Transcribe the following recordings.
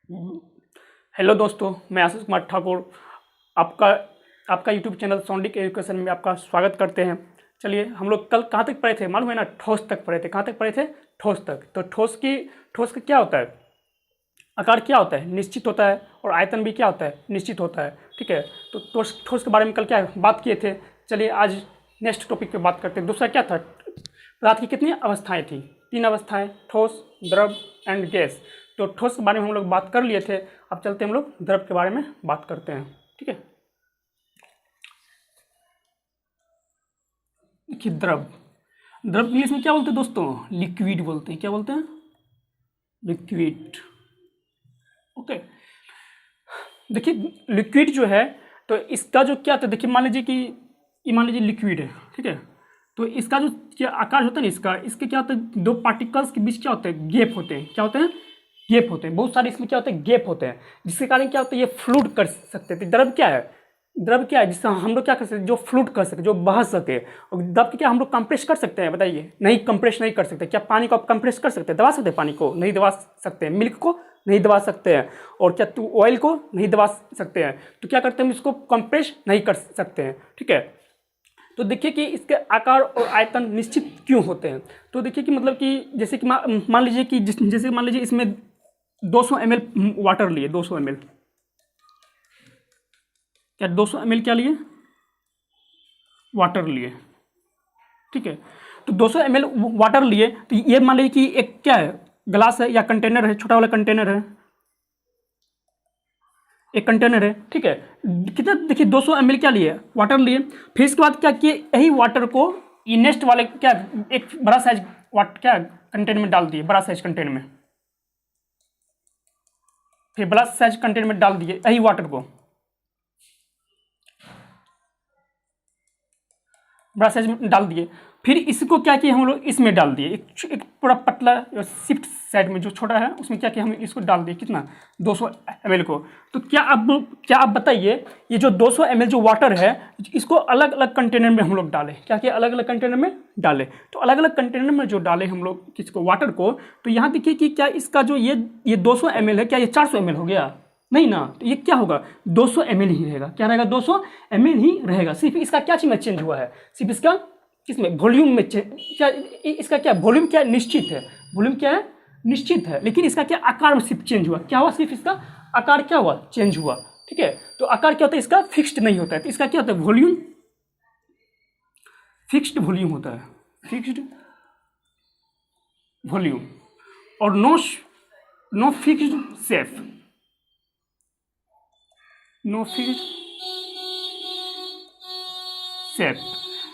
Hello दोस्तों, मैं आशीष कुमार ठाकुर आपका आपका यूट्यूब चैनल सौंडिक एजुकेशन में आपका स्वागत करते हैं। चलिए, हम लोग कल कहाँ तक पढ़े थे मालूम है ना? ठोस तक पढ़े थे। कहाँ तक पढ़े थे? ठोस तक। तो ठोस का क्या होता है? आकार क्या होता है? निश्चित होता है। और आयतन भी क्या होता है? निश्चित होता है। ठीक है। तो ठोस ठोस के बारे में कल क्या बात किए थे। चलिए आज नेक्स्ट टॉपिक पे बात करते हैं। दूसरा क्या था? पदार्थ की कितनी अवस्थाएं थी? 3 अवस्थाएं, ठोस, द्रव एंड गैस। तो ठोस के बारे में हम लोग बात कर लिए थे। अब चलते हैं हम लोग द्रव के बारे में बात करते हैं। ठीक है। देखिए, द्रव द्रव इंग्लिश में क्या बोलते हैं दोस्तों? लिक्विड बोलते हैं। क्या बोलते हैं? लिक्विड। ओके। देखिए, लिक्विड जो है तो इसका जो क्या था, देखिए मान लीजिए कि ये मान लीजिए लिक्विड है। ठीक है। तो इसका जो क्या आकार होता है ना, इसके क्या होता है? दो पार्टिकल्स के बीच क्या होते हैं? गैप होते हैं। क्या होते हैं? गैप होते हैं। बहुत सारे इसमें क्या होते हैं? गैप होते हैं, जिसके कारण क्या होता है? ये फ्लूड कर सकते थे। द्रव क्या है? द्रव क्या है जिससे हम लोग क्या कर सकते हैं? जो फ्लूड कर सके, जो बह सके। और द्रव की क्या हम लोग कंप्रेस कर सकते हैं? बताइए। नहीं, कंप्रेस नहीं कर सकते। क्या पानी को आप कंप्रेस कर सकते हैं? दबा सकते हैं पानी को? नहीं दबा सकते हैं। मिल्क को नहीं दबा सकते हैं। और क्या ऑयल को नहीं दबा सकते हैं। तो क्या करते हैं? हम इसको कंप्रेस नहीं कर सकते हैं। ठीक है। तो देखिए कि इसके आकार और आयतन निश्चित क्यों होते हैं। तो देखिए कि मतलब कि जैसे कि मान लीजिए कि जैसे मान लीजिए इसमें 200 ml वाटर लिए। 200 ml, क्या 200 ml क्या लिए? वाटर लिए। ठीक है। तो 200 ml वाटर लिए, तो ये मान लीजिए कि एक क्या है? ग्लास है या कंटेनर है, छोटा वाला कंटेनर है। एक कंटेनर है। ठीक है। कितना? देखिए 200 ml क्या लिए? वाटर लिए। फिर इसके बाद क्या किए? यही वाटर को ये नेक्स्ट वाले क्या एक बड़ा साइज वाट क्या कंटेनर में डाल दिए। बड़ा साइज कंटेनर में, फिर बड़ा साइज कंटेनर में डाल दिए यही वाटर को। बड़ा साइज में डाल दिए। फिर इसको क्या किए हम लोग? इसमें डाल दिए। एक पूरा पतला शिफ्ट साइड में जो छोटा है उसमें क्या किया? हम इसको डाल दिए। कितना? 200 ml को। तो क्या आप बताइए, ये जो 200 ml जो वाटर है, इसको अलग अलग कंटेनर में हम लोग डालें। क्या किया? अलग अलग कंटेनर में डालें। तो अलग अलग कंटेनर में जो डाले हम लोग किसको? वाटर को। तो यहाँ देखिए कि क्या इसका जो ये 200 ml है, क्या ये 400 ml हो गया? नहीं ना। तो ये क्या होगा? 200 ml ही रहेगा। क्या रहेगा? 200 ml ही रहेगा। सिर्फ इसका क्या चीज में चेंज हुआ है? सिर्फ इसका किसमें? वॉल्यूम में क्या इसका क्या वॉल्यूम क्या निश्चित है? वॉल्यूम क्या है? निश्चित है। लेकिन इसका क्या आकार में सिर्फ चेंज हुआ? क्या हुआ? सिर्फ इसका आकार क्या हुआ? चेंज हुआ। ठीक है। तो आकार क्या होता है? इसका फिक्स्ड नहीं होता है। तो इसका क्या होता है? वॉल्यूम, फिक्स्ड वॉल्यूम होता है। Fixed volume. और no fixed shape. No fixed shape.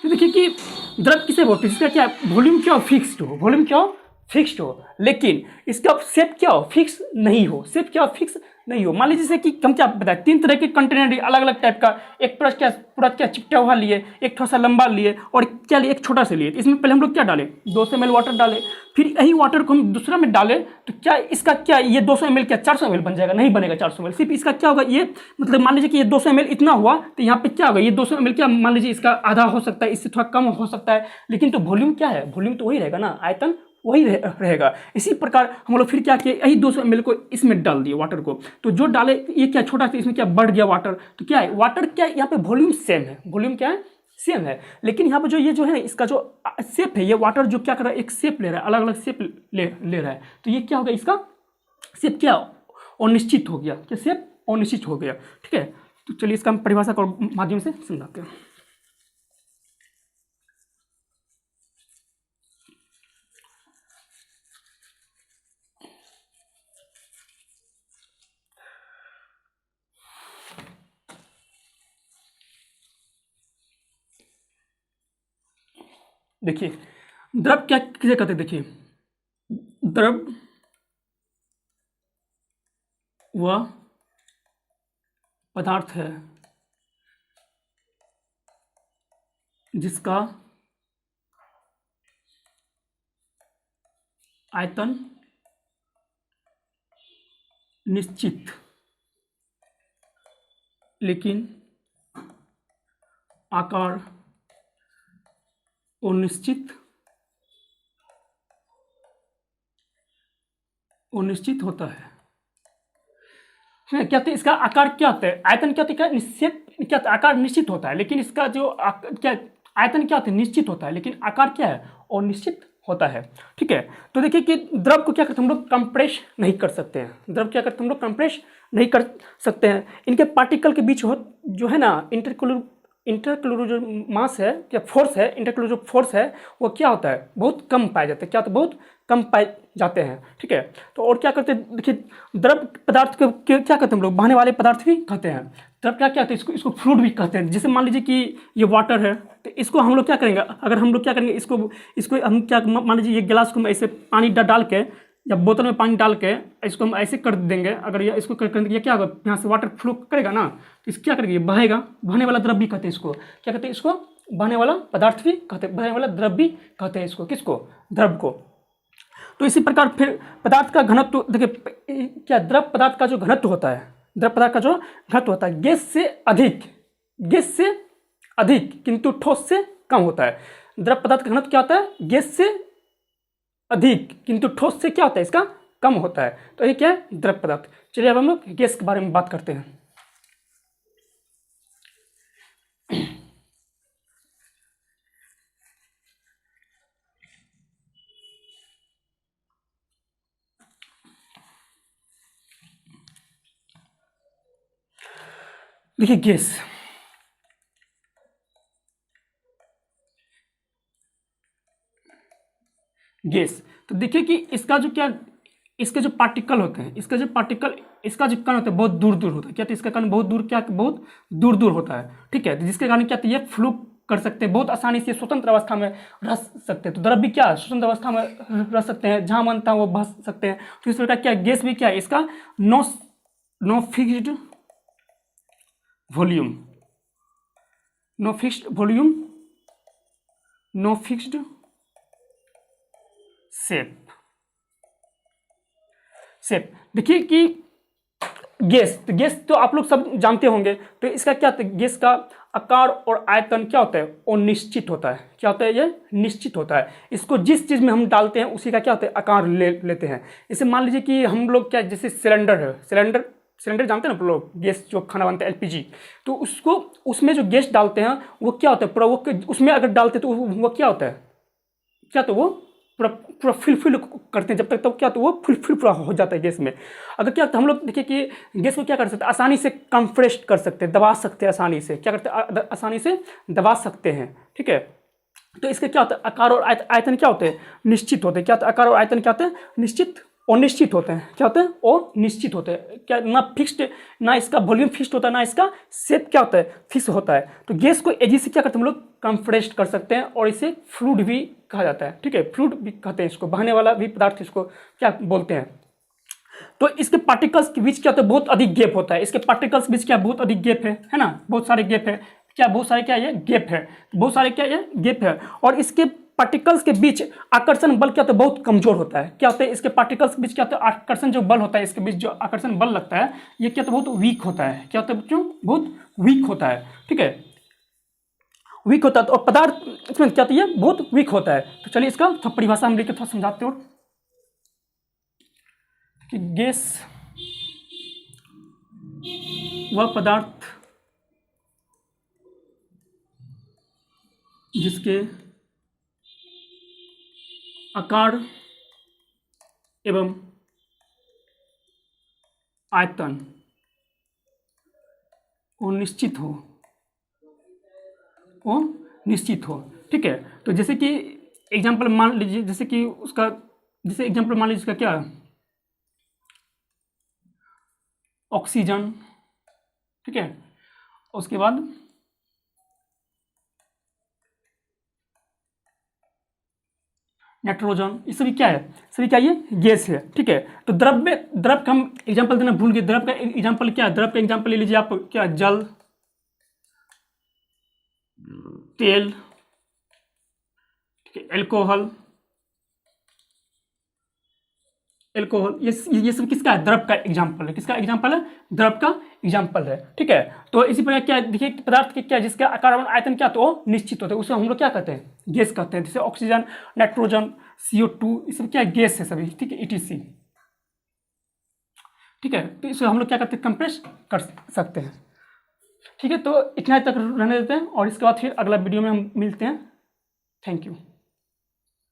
तो देखिए कि द्रव किसे बोलते हैं? जिसका क्या वॉल्यूम क्या हो? फिक्स्ड हो। वॉल्यूम क्या हो? फिक्स्ड हो। लेकिन इसका शेप क्या हो? फिक्स नहीं हो। शेप क्या हो? फिक्स नहीं हो। मान लीजिए जैसे कि हम क्या बताए, 3 तरह के कंटेनर अलग अलग टाइप का। एक पूरा क्या चिपटा हुआ लिए, एक थोड़ा सा लंबा लिए, और क्या लिए? एक छोटा सा लिए। इसमें पहले हम लोग क्या डाले? 200 ml वाटर डाले। फिर यही वाटर को हम दूसरा में डाले, तो क्या इसका क्या ये 200 ml क्या 400 ml बन जाएगा? नहीं बनेगा 400 ml। सिर्फ इसका क्या होगा? ये मतलब मान लीजिए कि ये 200 ml इतना हुआ, तो यहाँ पे क्या होगा? ये 200 ml क्या मान लीजिए इसका आधा हो सकता है, इससे थोड़ा कम हो सकता है। लेकिन तो वॉल्यूम क्या है? वॉल्यूम तो वही रहेगा ना, आयतन वही रहेगा। इसी प्रकार हम लोग फिर क्या किए? यही 200 ml को इसमें डाल दिए वाटर को। तो जो डाले ये क्या छोटा सा, इसमें क्या बढ़ गया वाटर। तो क्या है? वाटर क्या यहाँ पे वॉल्यूम सेम है। वॉल्यूम क्या है? सेम है। लेकिन यहाँ पे जो ये जो है ना, इसका जो शेप है, ये वाटर जो क्या कर रहा है? एक शेप ले रहा है, अलग अलग शेप ले रहा है। तो ये क्या होगा? इसका शेप क्या अनिश्चित हो गया। क्या शेप अनिश्चित हो गया। ठीक है। तो चलिए इसका हम परिभाषा के माध्यम से समझाते हैं। देखिए, द्रव क्या किसे कहते हैं? देखिए, द्रव वह पदार्थ है जिसका आयतन निश्चित लेकिन आकार अनिश्चित होता है। है क्या होता है, इसका आकार क्या होता है, आयतन क्या होता है, निश्चित क्या होता है, आकार निश्चित होता है, लेकिन इसका जो क्या आयतन क्या होता है, निश्चित होता है, लेकिन आकार क्या है, और निश्चित होता है। ठीक है, तो देखिए कि द्रव को क्या करते हैं हम लोग, कंप्रेस नहीं कर सकते हैं, द्रव क्या करते हैं हम लोग, कंप्रेस नहीं कर सकते हैं। इनके पार्टिकल के बीच जो है ना इंटरक्लूर जो मास है या फोर्स है, इंटरक्लूर जो फोर्स है वो क्या होता है, बहुत कम पाए जाते हैं, क्या होता है, बहुत कम पाए जाते हैं। ठीक है, तो और क्या करते हैं, देखिए द्रव पदार्थ के क्या कहते हैं हम लोग, बहने वाले पदार्थ भी कहते हैं। द्रव क्या कहते हैं, इसको फ्लूइड भी कहते हैं। जैसे मान लीजिए कि ये वाटर है, तो इसको हम लोग क्या करेंगे, अगर हम लोग क्या करेंगे, इसको हम क्या, मान लीजिए ये गिलास को हम ऐसे पानी डाल के या बोतल में पानी डाल के इसको हम ऐसे कर देंगे, अगर ये इसको कर देंगे, ये क्या होगा, यहाँ से वाटर फ्लो करेगा ना, तो इसको क्या करेंगे, ये बहेगा, बहने वाला द्रव भी कहते हैं इसको, क्या कहते हैं, इसको बहने वाला पदार्थ भी कहते हैं, बहने वाला द्रव भी कहते हैं इसको, किसको, द्रव को। तो इसी प्रकार फिर पदार्थ का घनत्व देखिए, क्या द्रव पदार्थ का जो घनत्व होता है, द्रव पदार्थ का जो घनत्व होता है, गैस से अधिक किंतु ठोस से कम होता है। द्रव पदार्थ का घनत्व क्या होता है, गैस से अधिक किंतु ठोस से क्या होता है, इसका कम होता है। तो ये क्या है, द्रव पदार्थ। चलिए अब हम लोग गैस के बारे में बात करते हैं। देखिए गैस तो देखिए कि इसके जो पार्टिकल होते हैं, इसका जो कण होता है बहुत दूर दूर होता है, क्या, तो इसका कण बहुत दूर दूर होता है। ठीक है, जिसके कारण क्या, ये फ्लू कर सकते हैं, बहुत आसानी से स्वतंत्र अवस्था में रह सकते हैं। तो द्रव भी क्या स्वतंत्र अवस्था में रह सकते हैं, जहां मनता है वो बह सकते हैं। तो इस प्रकार क्या, गैस भी क्या है, इसका no fixed volume, no fixed shape. देखिए कि गैस तो आप लोग सब जानते होंगे। तो इसका क्या होता है, गैस का आकार और आयतन क्या होता है, वो निश्चित होता है। क्या होता है, ये निश्चित होता है। इसको जिस चीज में हम डालते हैं उसी का क्या होता है, आकार लेते हैं। जैसे मान लीजिए कि हम लोग क्या, जैसे सिलेंडर है, सिलेंडर जानते हैं ना लोग, गैस जो खाना बनता है एलपीजी, तो उसमें जो गैस डालते हैं वो क्या होता है, पूरा वो उसमें अगर डालते हैं तो वो क्या होता है, क्या, तो वो पूरा फिल करते हैं जब तक, तो क्या, तो वो फिल पूरा हो जाता है गैस में। अगर क्या, तो हम लोग देखिए कि गैस को क्या कर सकते हैं, आसानी से कंप्रेस कर सकते हैं, दबा सकते हैं, आसानी से क्या करते हैं, आसानी से दबा सकते हैं। ठीक है, तो इसके क्या होता है, आकार और आयतन क्या होते हैं, निश्चित होते हैं। क्या होता है, आकार और आयतन क्या होते हैं, निश्चित और निश्चित होते हैं। क्या होते हैं, और निश्चित होते हैं। क्या, ना फिक्स्ड, ना इसका वॉल्यूम फिक्स्ड होता है, ना इसका शेप क्या होता है, फिक्स होता है। तो गैस को एजी से क्या करते हैं हम लोग, कंप्रेस्ड कर सकते हैं, और इसे फ्लूइड भी कहा जाता है। ठीक है, फ्लूइड भी कहते हैं इसको, बहने वाला भी पदार्थ इसको क्या बोलते हैं। तो इसके पार्टिकल्स के बीच क्या होता है, बहुत अधिक गैप होता है। इसके पार्टिकल्स के बीच क्या, बहुत अधिक गैप है ना, बहुत सारे गैप है, क्या, बहुत सारे क्या, ये गैप है, बहुत सारे क्या, ये गैप है। और इसके पार्टिकल्स के बीच आकर्षण बल क्या होता है, बहुत कमजोर होता है। क्या होता है, इसके पार्टिकल्स के बीच क्या होता है, आकर्षण जो बल होता है, इसके बीच जो आकर्षण बल लगता है, ये क्या होता है, बहुत वीक होता है। क्या होता है बच्चों, बहुत वीक होता है। ठीक है, वीक होता है। तो और पदार्थ इसमें क्या होता है, बहुत वीक होता है। तो चलिए इसका थोड़ा परिभाषा हम लेकर थोड़ा समझाते हो कि गैस वह पदार्थ जिसके आकार एवं आयतन वो निश्चित हो। ठीक है, तो जैसे कि एग्जाम्पल मान लीजिए, जैसे एग्जाम्पल मान लीजिए इसका क्या है, ऑक्सीजन। ठीक है, उसके बाद नाइट्रोजन, ये सभी क्या है, सभी क्या, ये गैस है। ठीक है, तो द्रव का हम एग्जाम्पल देना भूल गए। द्रव का एग्जाम्पल क्या है, द्रव का एग्जाम्पल ले लीजिए आप, क्या, जल, तेल, ठीक है, एल्कोहल, ये सब किसका है, द्रव का एग्जाम्पल है। किसका एग्जाम्पल है, द्रव का एग्जाम्पल है। ठीक है, तो इसी प्रकार क्या देखिए, पदार्थ के क्या, जिसका आकार और आयतन क्या, तो निश्चित होता है, उसे हम लोग क्या कहते हैं, गैस कहते हैं। जैसे ऑक्सीजन, नाइट्रोजन, CO2, ये सब क्या, गैस है सभी। ठीक है, ETC। ठीक है, तो इसे हम लोग क्या करते हैं, कंप्रेस कर सकते हैं। ठीक है, तो इतना तक रहने देते हैं और इसके बाद फिर अगला वीडियो में हम मिलते हैं। Thank you.